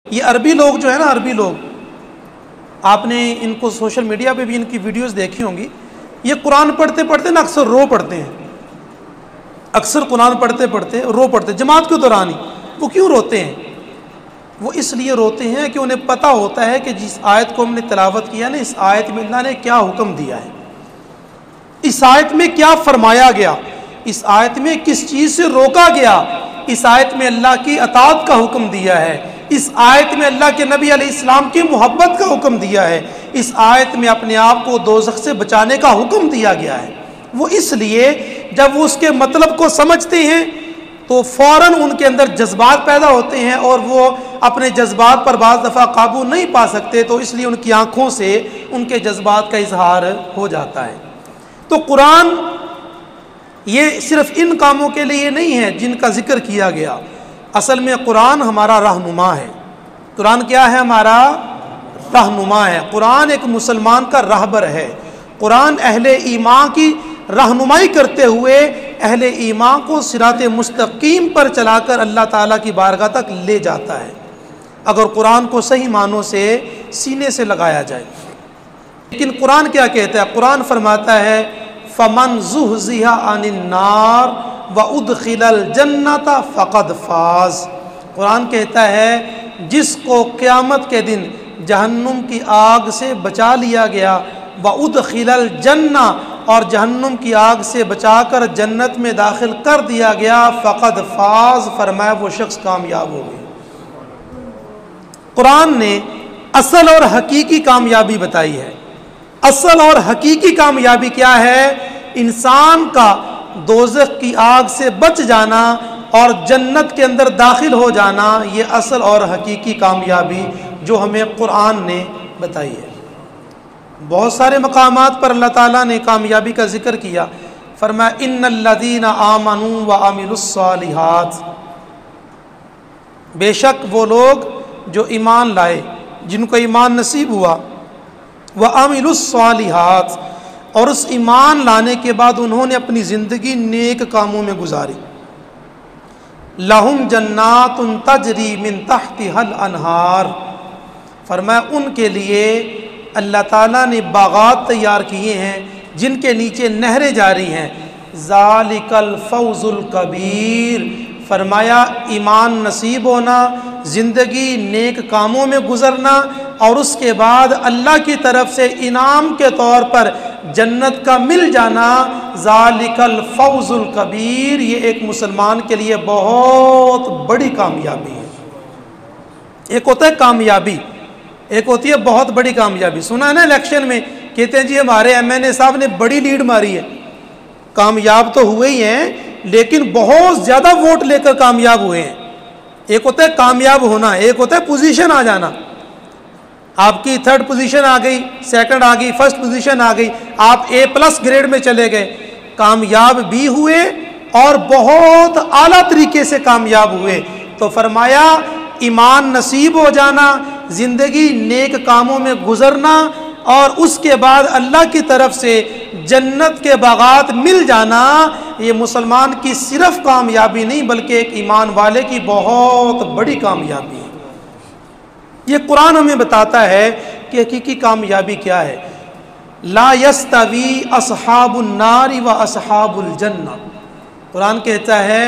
یہ عربی لوگ جو ہے نا، عربی لوگ، آپ نے ان کو سوشل میڈیا پہ بھی ان کی ویڈیوز دیکھی ہوں گی، یہ قرآن پڑھتے پڑھتے نا اکثر رو پڑھتے ہیں، اکثر قرآن پڑھتے پڑھتے رو پڑھتے، جماعت کے دوران ہی۔ وہ کیوں روتے ہیں؟ وہ اس لیے روتے ہیں کہ انہیں پتہ ہوتا ہے کہ جس آیت کو ہم نے تلاوت کیا نا، اس آیت میں اللہ نے کیا حکم دیا ہے، اس آیت میں کیا فرمایا گیا، اس آیت میں کس چیز سے روکا گیا، اس آیت میں اللہ کی اطاعت کا حکم دیا ہے، اس آیت میں اللہ کے نبی علیہ السلام کی محبت کا حکم دیا ہے، اس آیت میں اپنے آپ کو دوزخ سے بچانے کا حکم دیا گیا ہے۔ وہ اس لیے جب وہ اس کے مطلب کو سمجھتے ہیں تو فوراً ان کے اندر جذبات پیدا ہوتے ہیں، اور وہ اپنے جذبات پر بعض دفعہ قابو نہیں پا سکتے، تو اس لیے ان کی آنکھوں سے ان کے جذبات کا اظہار ہو جاتا ہے۔ تو قرآن یہ صرف ان کاموں کے لیے نہیں ہے جن کا ذکر کیا گیا، اصل میں قرآن ہمارا رہنما ہے۔ قرآن کیا ہے؟ ہمارا رہنما ہے۔ قرآن ایک مسلمان کا راہبر ہے۔ قرآن اہل ایمان کی رہنمائی کرتے ہوئے اہل ایمان کو صراط مستقیم پر چلا کر اللہ تعالیٰ کی بارگاہ تک لے جاتا ہے، اگر قرآن کو صحیح معنوں سے سینے سے لگایا جائے۔ لیکن قرآن کیا کہتا ہے؟ قرآن فرماتا ہے فَمَنْ زُحْزِحَ عَنِ النَّارِ وَأُدْخِلَ الْجَنَّةَ فَقَدْ فَازَ۔ قرآن کہتا ہے جس کو قیامت کے دن جہنم کی آگ سے بچا لیا گیا، وَأُدْخِلَ الْجَنَّةَ، اور جہنم کی آگ سے بچا کر جنت میں داخل کر دیا گیا، فقد فاز، فرمایا وہ شخص کامیاب ہو گیا۔ قرآن نے اصل اور حقیقی کامیابی بتائی ہے۔ اصل اور حقیقی کامیابی کیا ہے؟ انسان کا دوزخ کی آگ سے بچ جانا اور جنت کے اندر داخل ہو جانا، یہ اصل اور حقیقی کامیابی جو ہمیں قرآن نے بتائی ہے۔ بہت سارے مقامات پر اللہ تعالیٰ نے کامیابی کا ذکر کیا، فرمایا ان الذین آمنوا وعملوا الصالحات، بے شک وہ لوگ جو ایمان لائے، جن کو ایمان نصیب ہوا، وعملوا الصالحات، اور اس ایمان لانے کے بعد انہوں نے اپنی زندگی نیک کاموں میں گزاری، لہم جنات تجری من تحتها الانہار، فرمایا ان کے لیے اللہ تعالیٰ نے باغات تیار کیے ہیں جن کے نیچے نہریں جاری ہیں، ذالک الفوز الکبیر، فرمایا ایمان نصیب ہونا، زندگی نیک کاموں میں گزرنا، اور اس کے بعد اللہ کی طرف سے انعام کے طور پر جنت کا مل جانا، ذالک الفوز الکبیر، یہ ایک مسلمان کے لیے بہت بڑی کامیابی ہے۔ ایک ہوتا ہے کامیابی، ایک ہوتی ہے بہت بڑی کامیابی۔ سنا ہے نا الیکشن میں کہتے ہیں جی ہمارے ایم این اے صاحب نے بڑی لیڈ ماری ہے، کامیاب تو ہوئے ہی ہیں لیکن بہت زیادہ ووٹ لے کر کامیاب ہوئے ہیں۔ ایک ہوتا ہے کامیاب ہونا، ایک ہوتا ہے پوزیشن آ جانا، آپ کی 3rd پوزیشن آ گئی، 2nd آ گئی، 1st پوزیشن آ گئی، آپ A+ گریڈ میں چلے گئے، کامیاب بھی ہوئے اور بہت اعلیٰ طریقے سے کامیاب ہوئے۔ تو فرمایا ایمان نصیب ہو جانا، زندگی نیک کاموں میں گزرنا، اور اس کے بعد اللہ کی طرف سے جنت کے باغات مل جانا، یہ مسلمان کی صرف کامیابی نہیں بلکہ ایک ایمان والے کی بہت بڑی کامیابی ہے۔ یہ قرآن ہمیں بتاتا ہے کہ حقیقی کامیابی کیا ہے۔ لا یستوی اصحاب النار و اصحاب الجنہ، قرآن کہتا ہے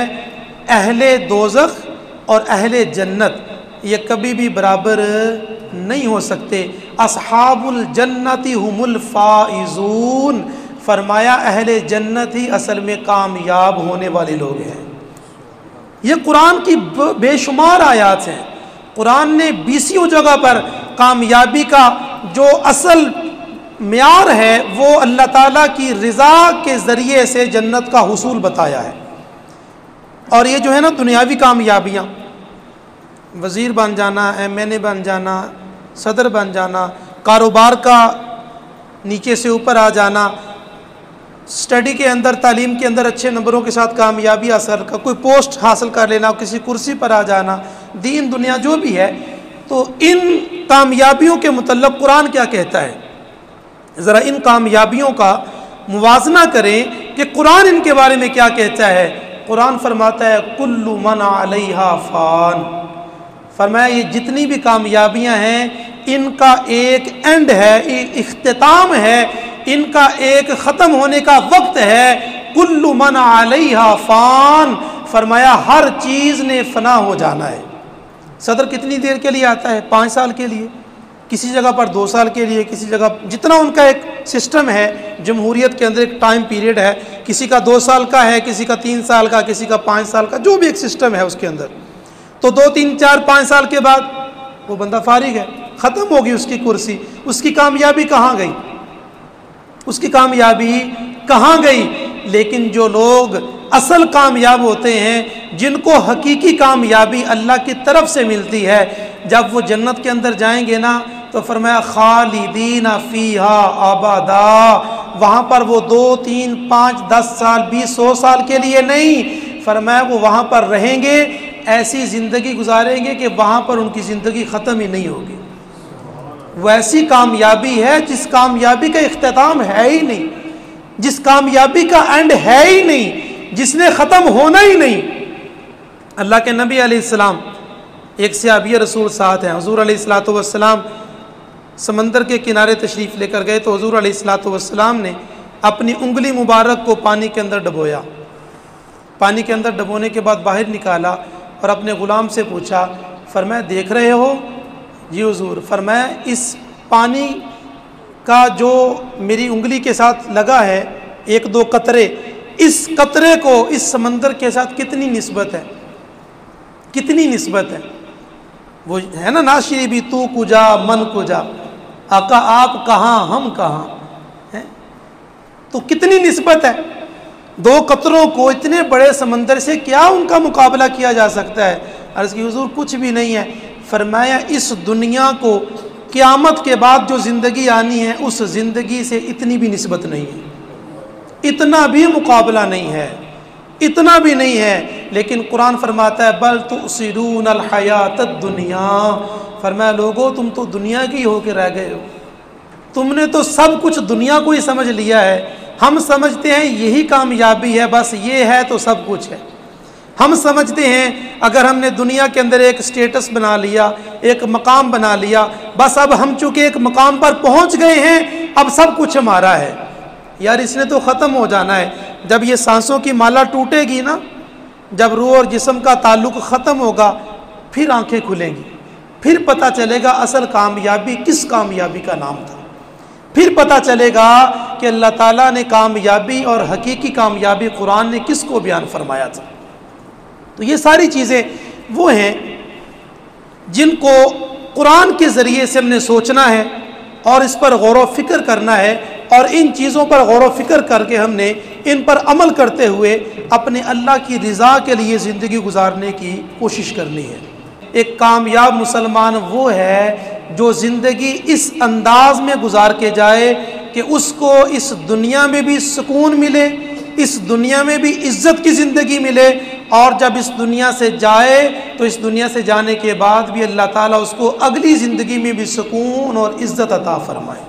اہل دوزخ اور اہل جنت یہ کبھی بھی برابر نہیں ہو سکتے۔ اصحاب الجنت ہم الفائزون، فرمایا اہل جنت ہی اصل میں کامیاب ہونے والے لوگ ہیں۔ یہ قرآن کی بے شمار آیات ہیں۔ قرآن نے 20 جگہ پر کامیابی کا جو اصل معیار ہے وہ اللہ تعالیٰ کی رضا کے ذریعے سے جنت کا حصول بتایا ہے۔ اور یہ جو ہے نا دنیاوی کامیابیاں، وزیر بن جانا، ایم این اے بن جانا، صدر بن جانا، کاروبار کا نیچے سے اوپر آ جانا، اسٹڈی کے اندر، تعلیم کے اندر اچھے نمبروں کے ساتھ کامیابی حاصل کر کوئی پوسٹ حاصل کر لینا، کسی کرسی پر آ جانا، دین دنیا جو بھی ہے، تو ان کامیابیوں کے متعلق قرآن کیا کہتا ہے؟ ذرا ان کامیابیوں کا موازنہ کریں کہ قرآن ان کے بارے میں کیا کہتا ہے۔ قرآن فرماتا ہے کل من علیہا فان، فرمایا یہ جتنی بھی کامیابیاں ہیں ان کا ایک اینڈ ہے، ایک اختتام ہے، ان کا ایک ختم ہونے کا وقت ہے۔ کل من علیہا فان، فرمایا ہر چیز نے فنا ہو جانا ہے۔ صدر کتنی دیر کے لیے آتا ہے؟ 5 سال کے لیے، کسی جگہ پر 2 سال کے لیے، کسی جگہ جتنا ان کا ایک سسٹم ہے جمہوریت کے اندر، ایک ٹائم پیریڈ ہے، کسی کا 2 سال کا ہے، کسی کا 3 سال کا، کسی کا 5 سال کا، جو بھی ایک سسٹم ہے اس کے اندر۔ تو 2 3 4 5 سال کے بعد وہ بندہ فارغ ہے، ختم ہوگی اس کی کرسی، اس کی کامیابی کہاں گئی؟ اس کی کامیابی کہاں گئی؟ لیکن جو لوگ اصل کامیاب ہوتے ہیں، جن کو حقیقی کامیابی اللہ کی طرف سے ملتی ہے، جب وہ جنت کے اندر جائیں گے نا تو فرمایا خالدین فیہا ابدا، وہاں پر وہ 2 3 5 10 سال 20 100 سال کے لیے نہیں، فرمایا وہ وہاں پر رہیں گے، ایسی زندگی گزاریں گے کہ وہاں پر ان کی زندگی ختم ہی نہیں ہوگی۔ وہ ایسی کامیابی ہے جس کامیابی کا اختتام ہے ہی نہیں، جس کامیابی کا اینڈ ہے ہی نہیں، جس نے ختم ہونا ہی نہیں۔ اللہ کے نبی علیہ السلام ایک صحابی رسول ساتھ ہیں، حضور علیہ الصلوۃ والسلام سمندر کے کنارے تشریف لے کر گئے تو حضور علیہ الصلوۃ والسلام نے اپنی انگلی مبارک کو پانی کے اندر ڈبویا، پانی کے اندر ڈبونے کے بعد باہر نکالا اور اپنے غلام سے پوچھا، فرمایا دیکھ رہے ہو؟ جی حضور۔ فرمایا اس پانی کا جو میری انگلی کے ساتھ لگا ہے 1-2 قطرے، اس قطرے کو اس سمندر کے ساتھ کتنی نسبت ہے، کتنی نسبت ہے؟ وہ ہے نا ناشری بھی تو کجا من کجا، آقا آپ کہاں ہم کہاں ہیں، تو کتنی نسبت ہے؟ 2 قطروں کو اتنے بڑے سمندر سے کیا ان کا مقابلہ کیا جا سکتا ہے؟ عرض کی حضور کچھ بھی نہیں ہے۔ فرمایا اس دنیا کو قیامت کے بعد جو زندگی آنی ہے اس زندگی سے اتنی بھی نسبت نہیں ہے، اتنا بھی مقابلہ نہیں ہے، اتنا بھی نہیں ہے۔ لیکن قرآن فرماتا ہے بل تؤثرون الحیات الدنیا، فرمایا لوگو تم تو دنیا کی ہو کے رہ گئے ہو، تم نے تو سب کچھ دنیا کو ہی سمجھ لیا ہے۔ ہم سمجھتے ہیں یہی کامیابی ہے، بس یہ ہے تو سب کچھ ہے۔ ہم سمجھتے ہیں اگر ہم نے دنیا کے اندر ایک سٹیٹس بنا لیا، ایک مقام بنا لیا، بس اب ہم چونکہ ایک مقام پر پہنچ گئے ہیں اب سب کچھ ہمارا ہے۔ یار اس نے تو ختم ہو جانا ہے۔ جب یہ سانسوں کی مالا ٹوٹے گی نا، جب روح اور جسم کا تعلق ختم ہوگا، پھر آنکھیں کھلیں گی، پھر پتہ چلے گا اصل کامیابی کس کامیابی کا نام تھا، پھر پتہ چلے گا کہ اللہ تعالیٰ نے کامیابی اور حقیقی کامیابی قرآن نے کس کو بیان فرمایا تھا۔ تو یہ ساری چیزیں وہ ہیں جن کو قرآن کے ذریعے سے ہم نے سوچنا ہے اور اس پر غور و فکر کرنا ہے، اور ان چیزوں پر غور و فکر کر کے ہم نے ان پر عمل کرتے ہوئے اپنے اللہ کی رضا کے لیے زندگی گزارنے کی کوشش کرنی ہے۔ ایک کامیاب مسلمان وہ ہے جو زندگی اس انداز میں گزار کے جائے کہ اس کو اس دنیا میں بھی سکون ملے، اس دنیا میں بھی عزت کی زندگی ملے، اور جب اس دنیا سے جائے تو اس دنیا سے جانے کے بعد بھی اللہ تعالیٰ اس کو اگلی زندگی میں بھی سکون اور عزت عطا فرمائے۔